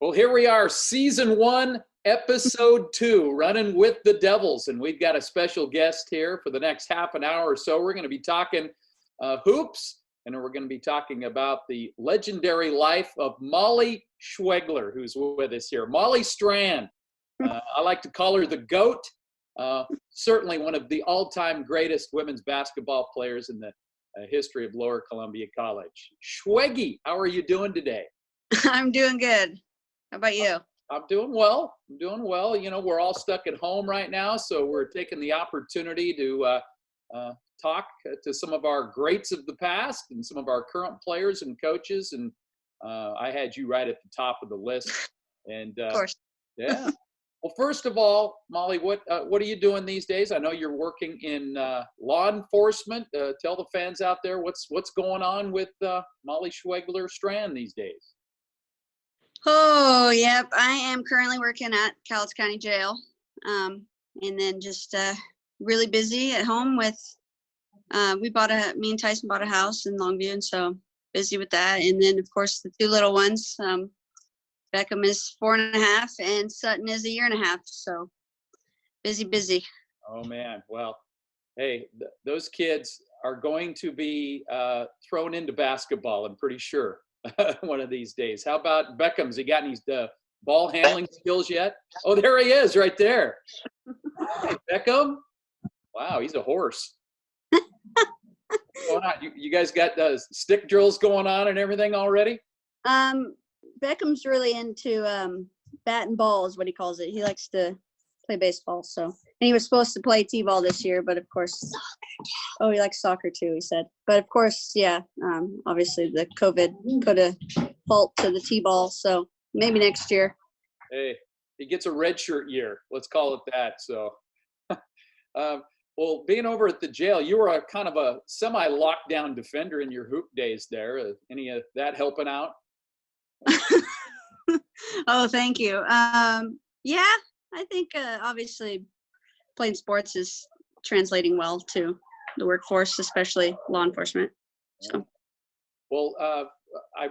Well, here we are, season 1, episode 2, Running with the Devils. And we've got a special guest here for the next half an hour or so. We're going to be talking hoops, and we're going to be talking about the legendary life of Mollee Schwegler, who's with us here. Mollee Strand. I like to call her the GOAT. Certainly one of the all-time greatest women's basketball players in the history of Lower Columbia College. Schweggy, how are you doing today? I'm doing good. How about you? I'm doing well. You know, we're all stuck at home right now, so we're taking the opportunity to talk to some of our greats of the past and some of our current players and coaches. And I had you right at the top of the list. And Of course. yeah. Well, first of all, Mollee, what are you doing these days? I know you're working in law enforcement. Tell the fans out there what's going on with Mollee Schwegler Strand these days. Oh, yep. I am currently working at Cowlitz County Jail. And then just really busy at home with, me and Tyson bought a house in Longview, and so busy with that. And then, of course, the two little ones. Beckham is 4.5 and Sutton is 1.5 years. So busy. Oh, man. Well, hey, those kids are going to be thrown into basketball, I'm pretty sure, one of these days. How about Beckham's? He got any ball handling skills yet? Oh, there he is right there. Hey, Beckham? Wow, he's a horse. What's going on? You guys got stick drills going on and everything already? Beckham's really into bat and ball is what he calls it. He likes to play baseball. So, and he was supposed to play t-ball this year, but of course, he likes soccer too, he said. But of course, yeah, obviously the COVID put a halt to the t-ball. So maybe next year. Hey, he gets a redshirt year. Let's call it that. So, well, being over at the jail, you were a kind of a semi-lockdown defender in your hoop days there. Any of that helping out? Oh, thank you. Yeah, I think obviously playing sports is translating well to the workforce, especially law enforcement. So. Well, I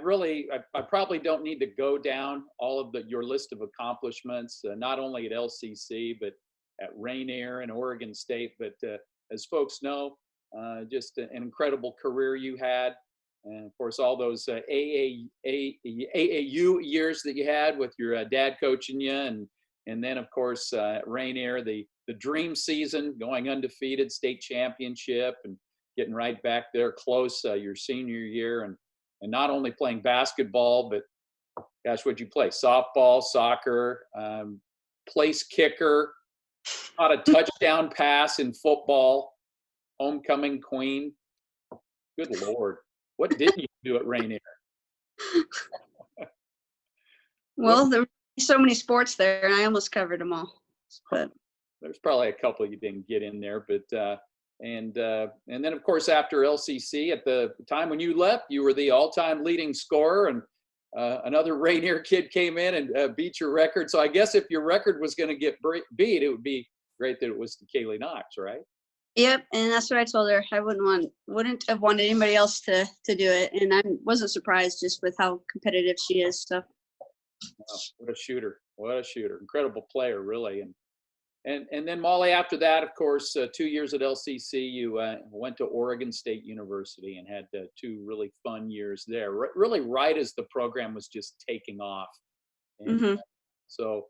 probably don't need to go down all of your list of accomplishments, not only at LCC, but at Rainier and Oregon State. But as folks know, just an incredible career you had. And of course, all those AAU years that you had with your dad coaching you, and then of course at Rainier, the dream season, going undefeated, state championship, and getting right back there close your senior year, and not only playing basketball, but gosh, what'd you play? Softball, soccer, place kicker, caught a touchdown pass in football, homecoming queen. Good Lord. What didn't you do at Rainier? Well, there were so many sports there, and I almost covered them all. But there's probably a couple you didn't get in there, but and then of course after LCC, at the time when you left, you were the all-time leading scorer, and another Rainier kid came in and beat your record. So I guess if your record was going to get beat, it would be great that it was to Kaylee Knox, right? Yep, and that's what I told her. I wouldn't have wanted anybody else to do it, and I wasn't surprised just with how competitive she is. So, oh, what a shooter! Incredible player, really. And then Mollee, after that, of course, 2 years at LCC, you went to Oregon State University and had 2 really fun years there. Really, right as the program was just taking off. And so.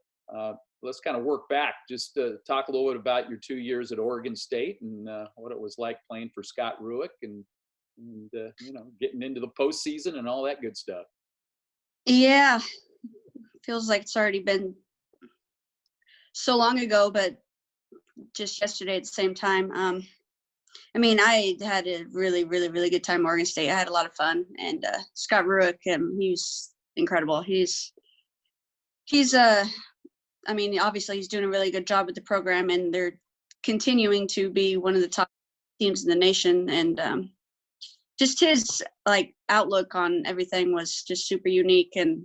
Let's kind of work back. Just talk a little bit about your 2 years at Oregon State and what it was like playing for Scott Rueck and you know, getting into the postseason and all that good stuff. Yeah, feels like it's already been so long ago, but just yesterday at the same time. I mean, I had a really, really, really good time at Oregon State. I had a lot of fun, and Scott Rueck, he's incredible. He's I mean, obviously he's doing a really good job with the program, and they're continuing to be one of the top teams in the nation. And just his outlook on everything was just super unique, and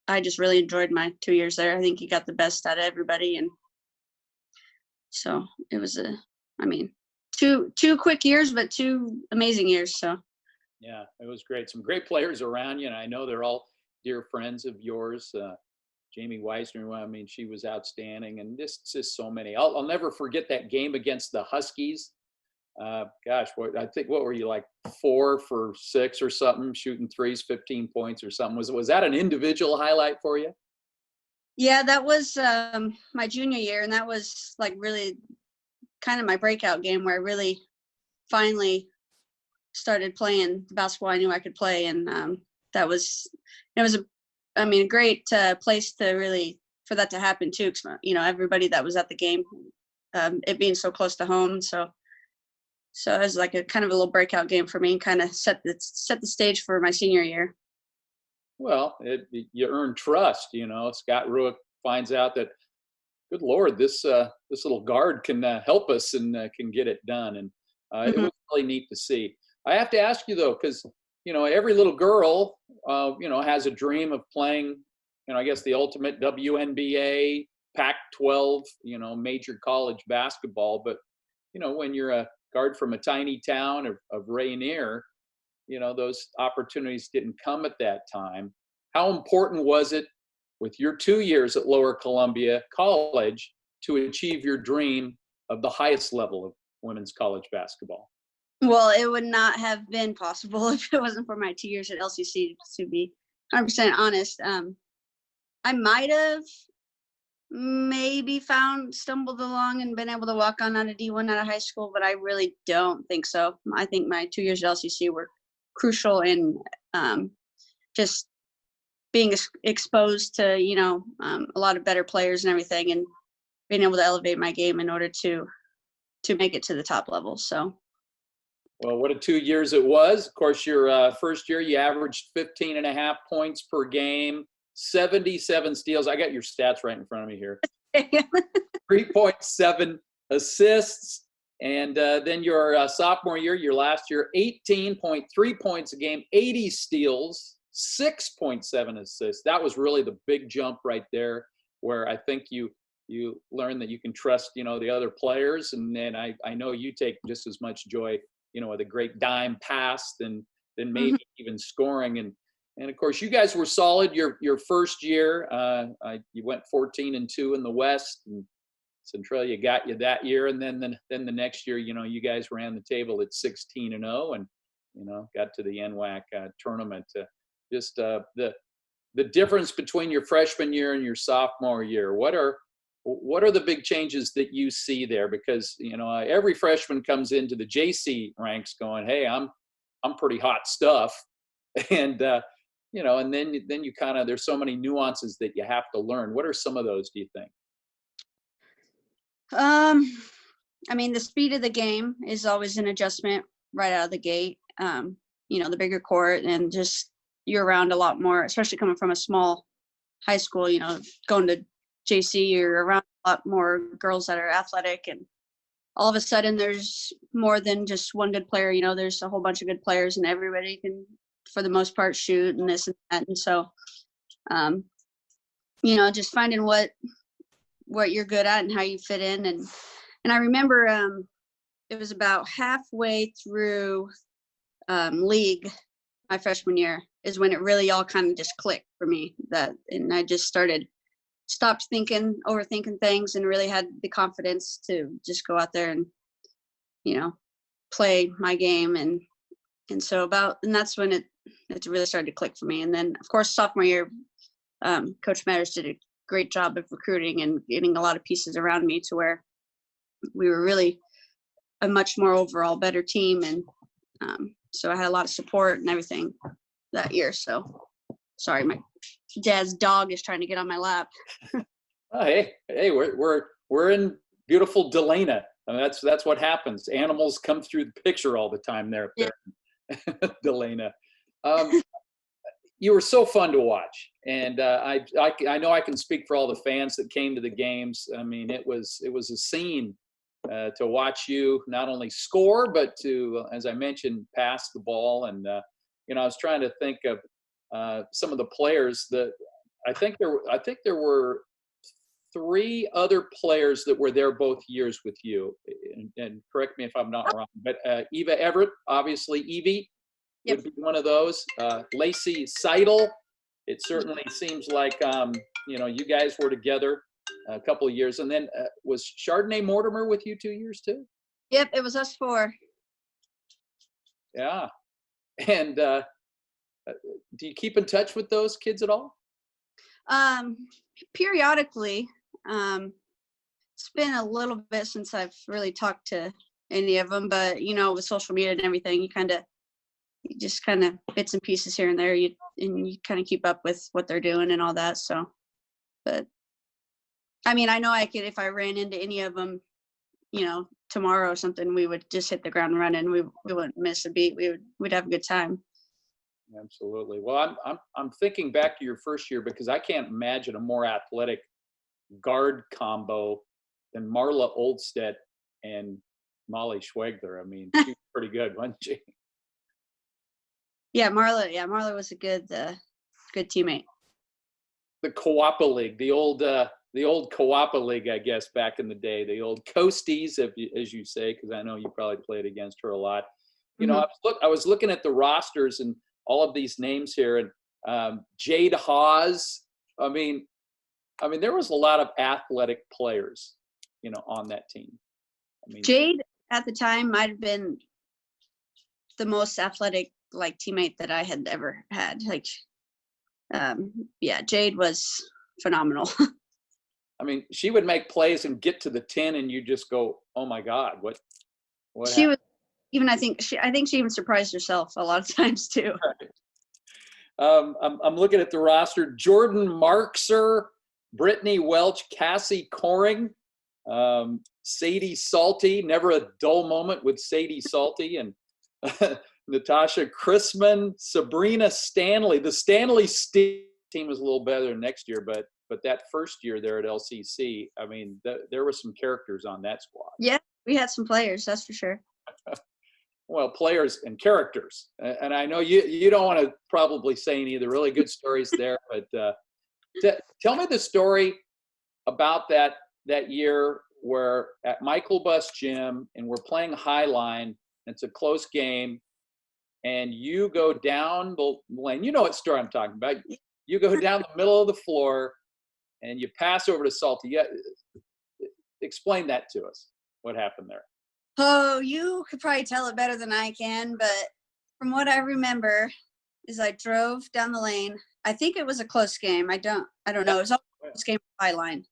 I just really enjoyed my 2 years there. I think he got the best out of everybody, and so it was two quick years, but 2 amazing years. So yeah, it was great. Some great players around you, and I know they're all dear friends of yours. Jamie Weissner, I mean, she was outstanding, and just so many. I'll never forget that game against the Huskies. Gosh, what were you, like 4 for 6 or something, shooting threes, 15 points or something? Was that an individual highlight for you? Yeah, that was my junior year, and that was like really kind of my breakout game where I really finally started playing the basketball I knew I could play, and it was a great place to really for that to happen too. 'Cause, everybody that was at the game, it being so close to home, so it was like a kind of a little breakout game for me, and kind of set the stage for my senior year. Well, you earn trust. Scott Ruick finds out that, good Lord, this little guard can help us and can get it done, and it was really neat to see. I have to ask you though, because every little girl has a dream of playing, I guess the ultimate WNBA, Pac-12, major college basketball. But when you're a guard from a tiny town of Rainier, those opportunities didn't come at that time. How important was it with your 2 years at Lower Columbia College to achieve your dream of the highest level of women's college basketball? Well, it would not have been possible if it wasn't for my 2 years at LCC, to be 100% honest. I might have maybe stumbled along and been able to walk on out of D1 out of high school, but I really don't think so. I think my 2 years at LCC were crucial in just being exposed to, a lot of better players and everything, and being able to elevate my game in order to make it to the top level. So. Well, what a 2 years it was. Of course, your first year, you averaged 15.5 points per game, 77 steals. I got your stats right in front of me here. 3.7 assists. And then your sophomore year, your last year, 18.3 points a game, 80 steals, 6.7 assists. That was really the big jump right there, where I think you learn that you can trust, the other players. And then I know you take just as much joy with a great dime pass than maybe even scoring. And of course, you guys were solid your first year. You went 14-2 in the West, and Centralia got you that year. And then the next year, you guys ran the table at 16-0, and got to the NWAC tournament. Just the difference between your freshman year and your sophomore year. What are the big changes that you see there? Because every freshman comes into the JC ranks going, "Hey, I'm pretty hot stuff," and and then you kind of, there's so many nuances that you have to learn. What are some of those, do you think? The speed of the game is always an adjustment right out of the gate. The bigger court, and just you're around a lot more, especially coming from a small high school. Going to JC, you're around a lot more girls that are athletic, and all of a sudden there's more than just one good player. There's a whole bunch of good players, and everybody can, for the most part, shoot and this and that. And so, just finding what you're good at and how you fit in. And I remember it was about halfway through league my freshman year is when it really all kind of just clicked for me, and I just stopped overthinking things, and really had the confidence to just go out there and play my game. And that's when it really started to click for me. And then, of course, sophomore year, Coach Matters did a great job of recruiting and getting a lot of pieces around me to where we were really a much more overall better team. And so I had a lot of support and everything that year. So sorry, my dad's dog is trying to get on my lap. Oh, hey, we're in beautiful Delana. I mean, that's what happens. Animals come through the picture all the time there up there. Yeah. Delana. You were so fun to watch, and I know I can speak for all the fans that came to the games. I mean, it was a scene to watch you not only score, but to, as I mentioned, pass the ball. And I was trying to think of some of the players that I think there were 3 other players that were there both years with you, and correct me if I'm not wrong, but Eva Everett, obviously Evie, would be one of those. Lacey Seidel, it certainly seems like, you know, you guys were together a couple of years. And then was Chardonnay Mortimer with you 2 years too? Yep, it was us four. Yeah. And do you keep in touch with those kids at all? Periodically. It's been a little bit since I've really talked to any of them, but you know, with social media and everything, you just kind of bits and pieces here and there, you kind of keep up with what they're doing and all that. So, but I mean, I know I could, if I ran into any of them, you know, tomorrow or something, we would just hit the ground running. We wouldn't miss a beat. We'd have a good time. Absolutely. Well, I'm thinking back to your first year, because I can't imagine a more athletic guard combo than Marla Oldstedt and Mollee Schwegler. I mean, she was pretty good, wasn't she? Yeah, Marla was a good teammate. The Coapa League, the old Coapa League, I guess, back in the day, the old Coasties, as you say, because I know you probably played against her a lot. You know, I was looking at the rosters and all of these names here, and Jade Hawes. I mean, there was a lot of athletic players, you know, on that team. I mean, Jade at the time might have been the most athletic like teammate that I had ever had. Like, yeah, Jade was phenomenal. I mean, she would make plays and get to the 10, and you just go, "Oh my God, what?" She was even. I think she even surprised herself a lot of times too. Right. I'm looking at the roster: Jordan Markser, Brittany Welch, Cassie Coring, Sadie Salty. Never a dull moment with Sadie Salty, and Natasha Chrisman, Sabrina Stanley. The Stanley team was a little better next year, but that first year there at LCC, I mean, there were some characters on that squad. Yeah, we had some players, that's for sure. Well, players and characters. And I know you don't want to probably say any of the really good stories there, but tell me the story about that year where at Michael Bus Gym, and we're playing Highline. It's a close game, and you go down the lane. You know what story I'm talking about. You go down the middle of the floor, and you pass over to Salty. Yeah, explain that to us. What happened there? Oh, you could probably tell it better than I can, but from what I remember is I drove down the lane. I think it was a close game. I don't know. It was always a close game with Highline.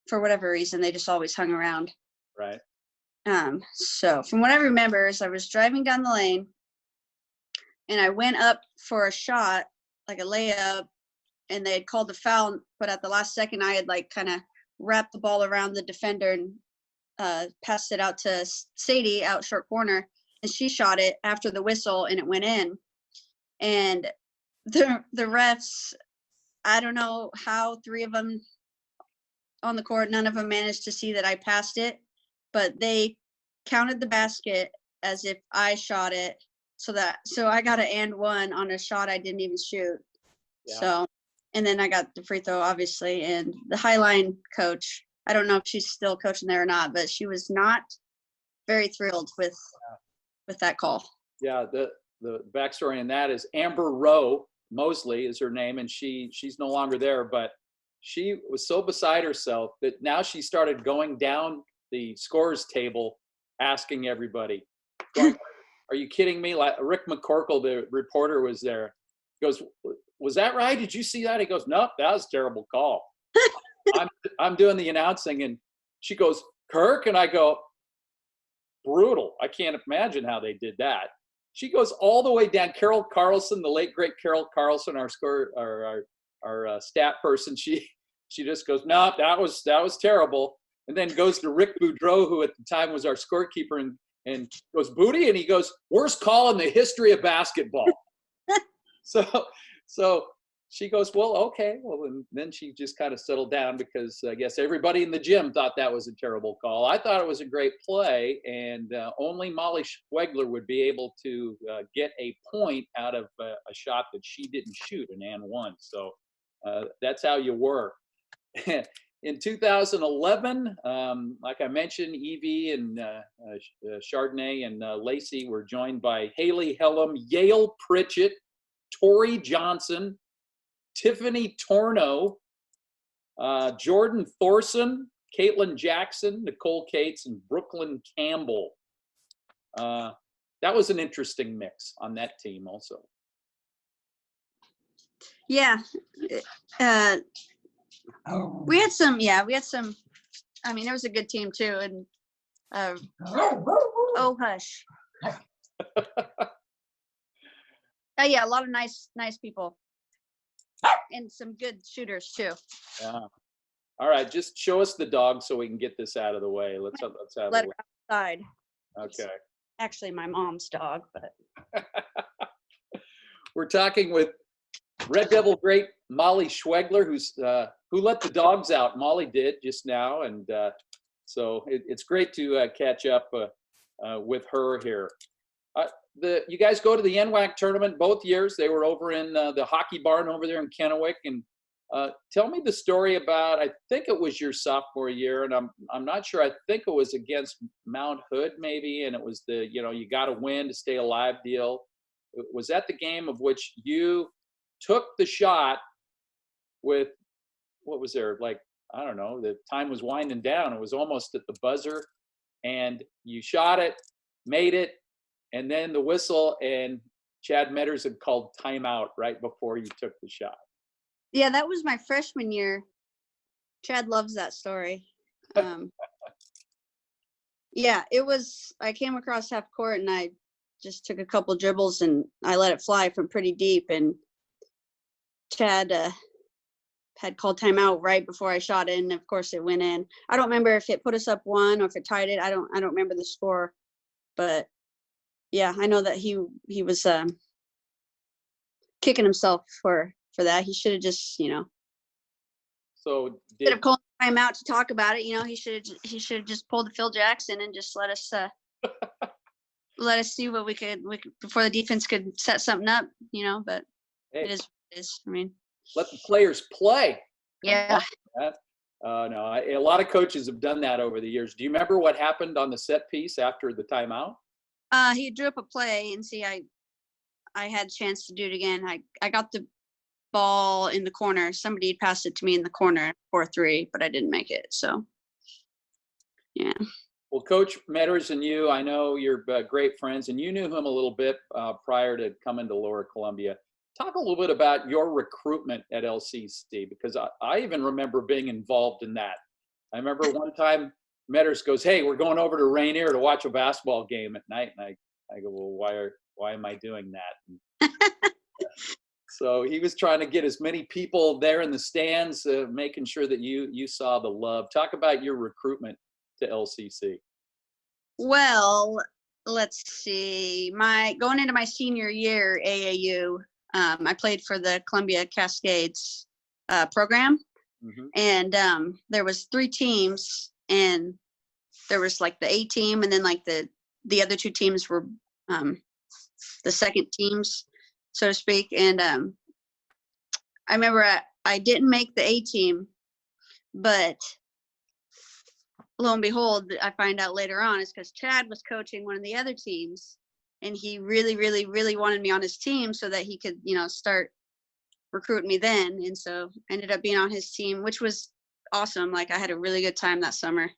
For whatever reason, they just always hung around. Right. So from what I remember is I was driving down the lane, and I went up for a shot, like a layup, and they had called the foul, but at the last second I had like kind of wrapped the ball around the defender and passed it out to Sadie out short corner, and she shot it after the whistle, and it went in. And the refs, I don't know how, 3 of them on the court, none of them managed to see that I passed it, but they counted the basket as if I shot it, so I got an and one on a shot I didn't even shoot. Yeah. So, and then I got the free throw, obviously, and the Highline coach, I don't know if she's still coaching there or not, but she was not very thrilled with that call. Yeah, the backstory in that is Amber Rowe Mosley is her name, and she's no longer there, but she was so beside herself that now she started going down the scores table asking everybody, going, "Are you kidding me?" Like Rick McCorkle, the reporter, was there. He goes, "Was that right? Did you see that?" He goes, "Nope, that was a terrible call." I'm doing the announcing, and she goes, "Kirk," and I go, "Brutal. I can't imagine how they did that." She goes all the way down. Carol Carlson, the late great Carol Carlson, our stat person, she just goes, "No, that was terrible," and then goes to Rick Boudreau, who at the time was our scorekeeper, and goes, "Booty," and he goes, "Worst call in the history of basketball." So she goes, "Well, okay." Well, and then she just kind of settled down, because I guess everybody in the gym thought that was a terrible call. I thought it was a great play, and only Mollee Schwegler would be able to get a point out of a shot that she didn't shoot, an and one. So that's how you work. In 2011, like I mentioned, Evie and Chardonnay and Lacey were joined by Haley Hellum, Yale Pritchett, Tori Johnson, Tiffany Torno, Jordan Thorson, Caitlin Jackson, Nicole Cates, and Brooklyn Campbell. That was an interesting mix on that team also. Yeah. We had some, I mean, it was a good team too. And, oh, hush. Yeah, a lot of nice people. And some good shooters too. Yeah. All right, just show us the dog so we can get this out of the way. Let's have Let it. her outside. Okay. Actually, my mom's dog, but We're talking with Red Devil great Mollee Schwegler, who let the dogs out. Mollee did just now, and so it's great to catch up with her here. You guys go to the NWAC tournament both years. They were over in the hockey barn over there in Kennewick, and tell me the story about. I think it was your sophomore year, and I'm not sure. I think it was against Mount Hood maybe, and it was the you got to win to stay alive deal. Was that the game of which you took the shot with, what was there, like, I don't know, the time was winding down. It was almost at the buzzer, and you shot it, made it, and then the whistle, and Chad Metters had called timeout right before you took the shot. yeah, that was my freshman year. Chad loves that story. Yeah, it was, I came across half court and I just took a couple dribbles and I let it fly from pretty deep, and Chad had called timeout right before I shot it, and of course it went in. I don't remember if it put us up 1 or if it tied it. I don't remember the score, but yeah, I know that he was kicking himself for that. He should have just, So instead of calling timeout to talk about it, he should have just pulled the Phil Jackson and just let us see what we could before the defense could set something up, but hey, it is what it is. I mean, let the players play. yeah. No, a lot of coaches have done that over the years. Do you remember what happened on the set piece after the timeout? He drew up a play, and see, I had a chance to do it again. I got the ball in the corner. Somebody had passed it to me in the corner, 4-3, but I didn't make it. So, yeah. Well, Coach Metters and you, I know you're great friends, and you knew him a little bit prior to coming to Lower Columbia. Talk a little bit about your recruitment at LCC, because I even remember being involved in that. I remember one time Metters goes, "Hey, we're going over to Rainier to watch a basketball game at night," and I go, "Well, why am I doing that?" So he was trying to get as many people there in the stands, making sure that you saw the love. Talk about your recruitment to LCC. Well, let's see. Going into my senior year, AAU, I played for the Columbia Cascades program, and there was 3 teams, and there was like the A team, and then like the other 2 teams were the second teams, so to speak. And I remember I didn't make the A team, but lo and behold, I find out later on it's because Chad was coaching one of the other teams, and he really, really, really wanted me on his team so that he could, start recruiting me then. And so I ended up being on his team, which was awesome. Like, I had a really good time that summer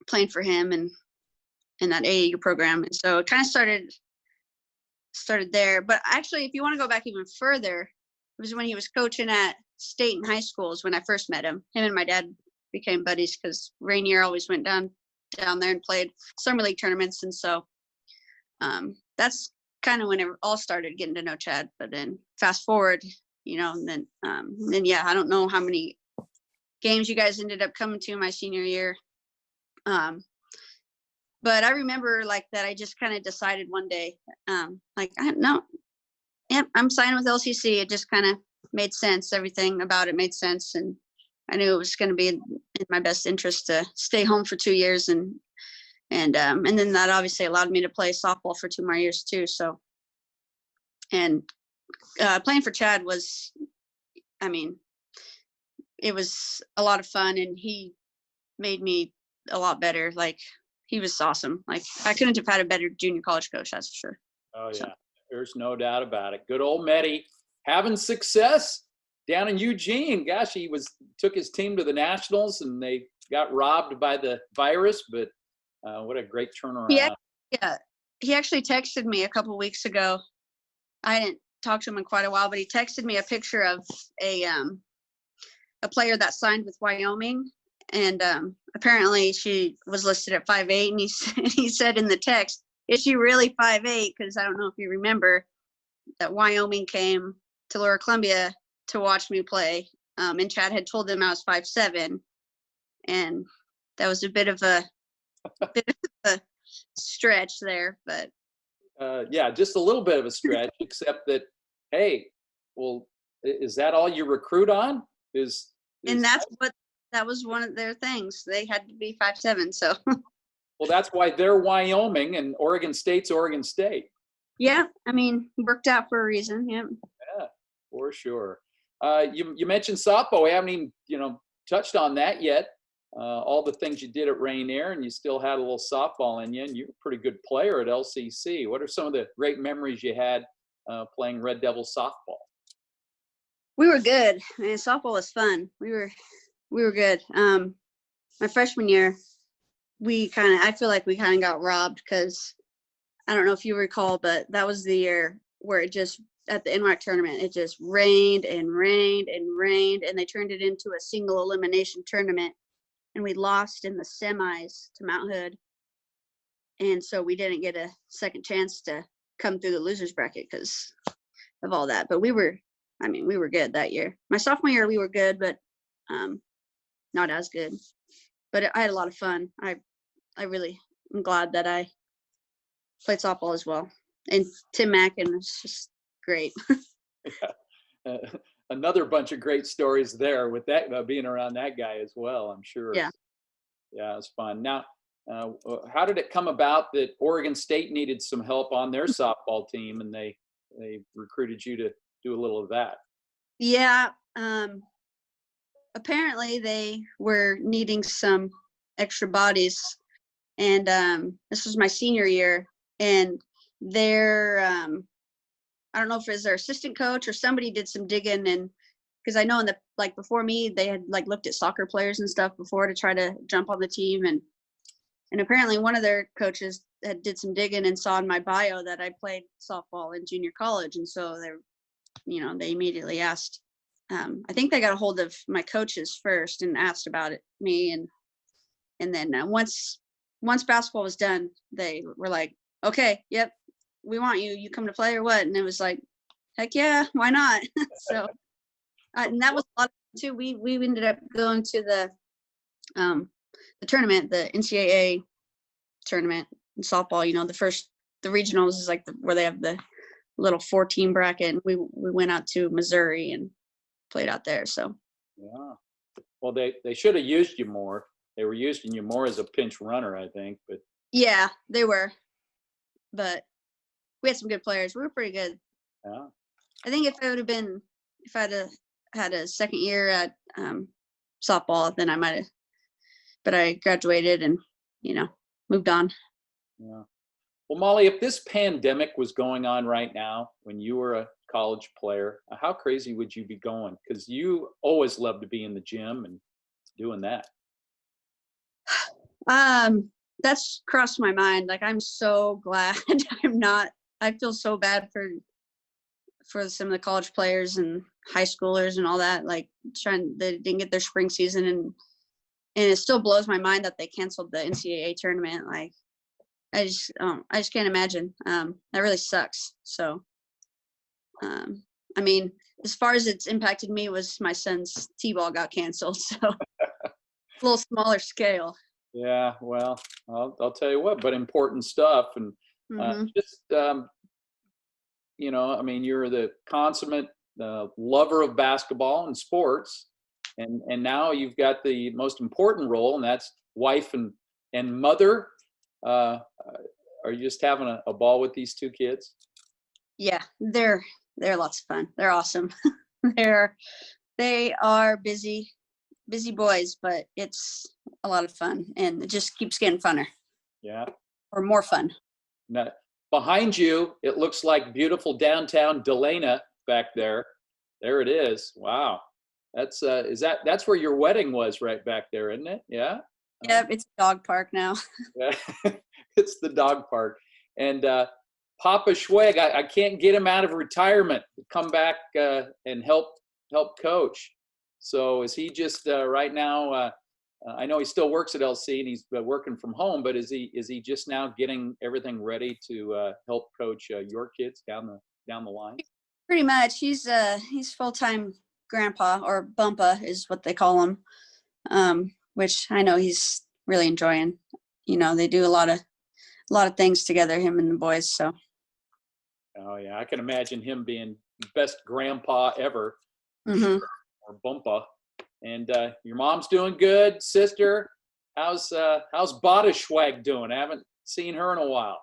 playing for him and in that AAU program. And so it kind of started there. But actually, if you want to go back even further, it was when he was coaching at state and high schools when I first met him. Him and my dad became buddies because Rainier always went down there and played summer league tournaments. And so that's kind of when it all started, getting to know Chad. But then fast forward, and then yeah, I don't know how many games you guys ended up coming to my senior year. But I remember like that I just kind of decided one day, I'm signing with LCC. It just kind of made sense. Everything about it made sense. And I knew it was going to be in my best interest to stay home for 2 years. And then that obviously allowed me to play softball for 2 more years too. So, and playing for Chad was, it was a lot of fun, and he made me a lot better. Like, he was awesome. Like, I couldn't have had a better junior college coach, that's for sure. Oh yeah. So. There's no doubt about it. Good old Medi having success down in Eugene. Gosh, he took his team to the Nationals and they got robbed by the virus, but what a great turnaround. Yeah, he actually texted me a couple weeks ago. I didn't talk to him in quite a while, but he texted me a picture of a player that signed with Wyoming, and apparently she was listed at 5'8", and he said in the text, "Is she really 5'8"? Because I don't know if you remember that Wyoming came to Lower Columbia to watch me play, and Chad had told them I was 5'7", and that was a bit of a stretch there, but yeah, just a little bit of a stretch, except that, hey, well, is that all you recruit on? And that was one of their things. They had to be 5'7", so. Well, that's why they're Wyoming and Oregon State's Oregon State. Yeah, I mean, worked out for a reason. Yeah. Yeah, for sure. You mentioned softball. We haven't even touched on that yet. All the things you did at Rainier, and you still had a little softball in you, and you're a pretty good player at LCC. What are some of the great memories you had playing Red Devil softball? We were good. I mean, softball was fun. We were good. My freshman year, I feel like we kind of got robbed because I don't know if you recall, but that was the year where it just, at the NWAC tournament, it just rained and rained and rained, and they turned it into a single elimination tournament. And we lost in the semis to Mount Hood. And so we didn't get a second chance to come through the losers bracket because of all that. But we were good that year. My sophomore year, we were good, but not as good. But I had a lot of fun. I really am glad that I played softball as well. And Tim Mackin was just great. Another bunch of great stories there with that being around that guy as well, I'm sure. Yeah. Yeah, it's fun. Now, how did it come about that Oregon State needed some help on their softball team and they recruited you to do a little of that? Yeah. Apparently they were needing some extra bodies, and this was my senior year, and their I don't know if it was their assistant coach or somebody did some digging, and because I know before me, they had looked at soccer players and stuff before to try to jump on the team, and apparently one of their coaches did some digging and saw in my bio that I played softball in junior college, and so they immediately asked. I think they got a hold of my coaches first and asked about me, and then once basketball was done, they were like, "Okay, yep, we want you. You come to play or what?" And it was like, heck yeah, why not? So, and that was a lot of fun too. We ended up going to the tournament, the NCAA tournament in softball. The regionals is where they have the little 14 bracket. And we went out to Missouri and played out there. So. Yeah. Well, they should have used you more. They were using you more as a pinch runner, I think. But yeah, they were. But we had some good players. We were pretty good. Yeah. I think if I'd have had a second year at softball, then I might have. But I graduated and moved on. Yeah. Well, Mollee, if this pandemic was going on right now when you were a college player, how crazy would you be going? Because you always loved to be in the gym and doing that. That's crossed my mind. I'm so glad I'm not. I feel so bad for some of the college players and high schoolers and all that. They didn't get their spring season, and it still blows my mind that they canceled the NCAA tournament. I just can't imagine. That really sucks. So, I mean, as far as it's impacted me was my son's T-ball got canceled. So a little smaller scale. Yeah, well, I'll tell you what, but important stuff. And I mean, you're the consummate lover of basketball and sports, and now you've got the most important role, and that's wife and mother. Are you just having a ball with these two kids? Yeah, they're lots of fun. They're awesome. They are busy boys, but it's a lot of fun, and it just keeps getting funner. Yeah. Or more fun. Now, behind you, it looks like beautiful downtown Delana back there. There it is. Wow. That's that's where your wedding was, right back there, isn't it? Yeah. Yep, it's a dog park now. Yeah. It's the dog park. And Papa Schweg, I can't get him out of retirement to come back and help coach. So is he just right now? I know he still works at LC and he's working from home, but is he just now getting everything ready to help coach your kids down the line? Pretty much. He's full-time grandpa, or Bumpa is what they call him, which I know he's really enjoying. You know, they do a lot of things together, him and the boys. So. Oh yeah, I can imagine him being best grandpa ever, Mm-hmm. or Bumpa. And your mom's doing good, sister. How's Bada Schweg doing? I haven't seen her in a while.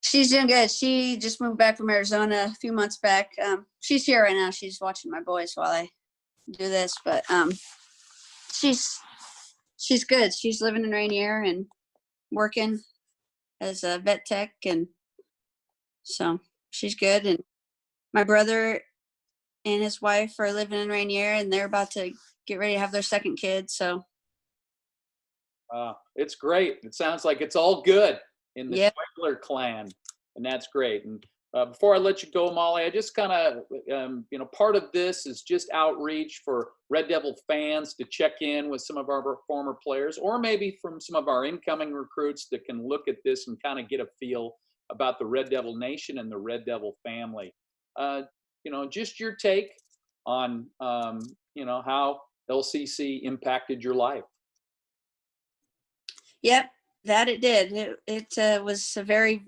She's doing good. She just moved back from Arizona a few months back. She's here right now. She's watching my boys while I do this, but she's good. She's living in Rainier and working as a vet tech, and so she's good. And my brother and his wife are living in Rainier, and they're about to get ready to have their second kid. So it's great. It sounds like it's all good in the Yep. Schwegler clan, and that's great. And before I let you go, Mollee, I just kind of, part of this is just outreach for Red Devil fans to check in with some of our former players, or maybe from some of our incoming recruits that can look at this and kind of get a feel about the Red Devil Nation and the Red Devil family. Just your take on, how LCC impacted your life. Yep, that it did. It was a very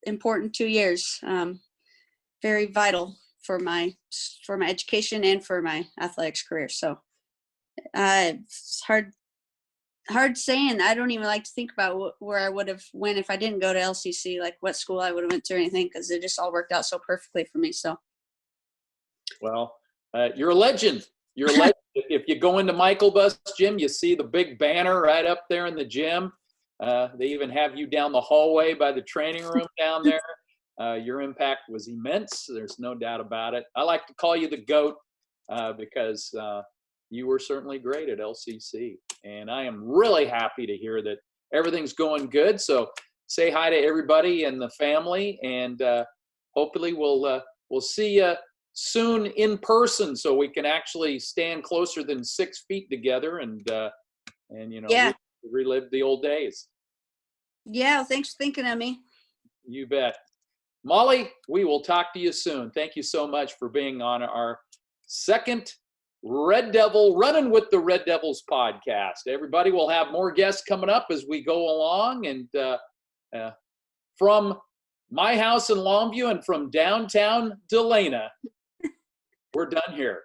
important 2 years, very vital for my education and for my athletics career. So it's hard saying. I don't even like to think about where I would have went if I didn't go to LCC, like what school I would have went to or anything, because it just all worked out so perfectly for me. So. Well, you're a legend. You're a legend. If you go into Michael Bus Gym, you see the big banner right up there in the gym. They even have you down the hallway by the training room down there. Your impact was immense. There's no doubt about it. I like to call you the GOAT because you were certainly great at LCC. And I am really happy to hear that everything's going good. So say hi to everybody and the family, and hopefully we'll see you soon in person, so we can actually stand closer than 6 feet together and Yeah. relive the old days. Yeah, thanks for thinking of me. You bet. Mollee, we will talk to you soon. Thank you so much for being on our second Red Devil Running with the Red Devils podcast. Everybody will have more guests coming up as we go along, and from my house in Longview and from downtown Delana, we're done here.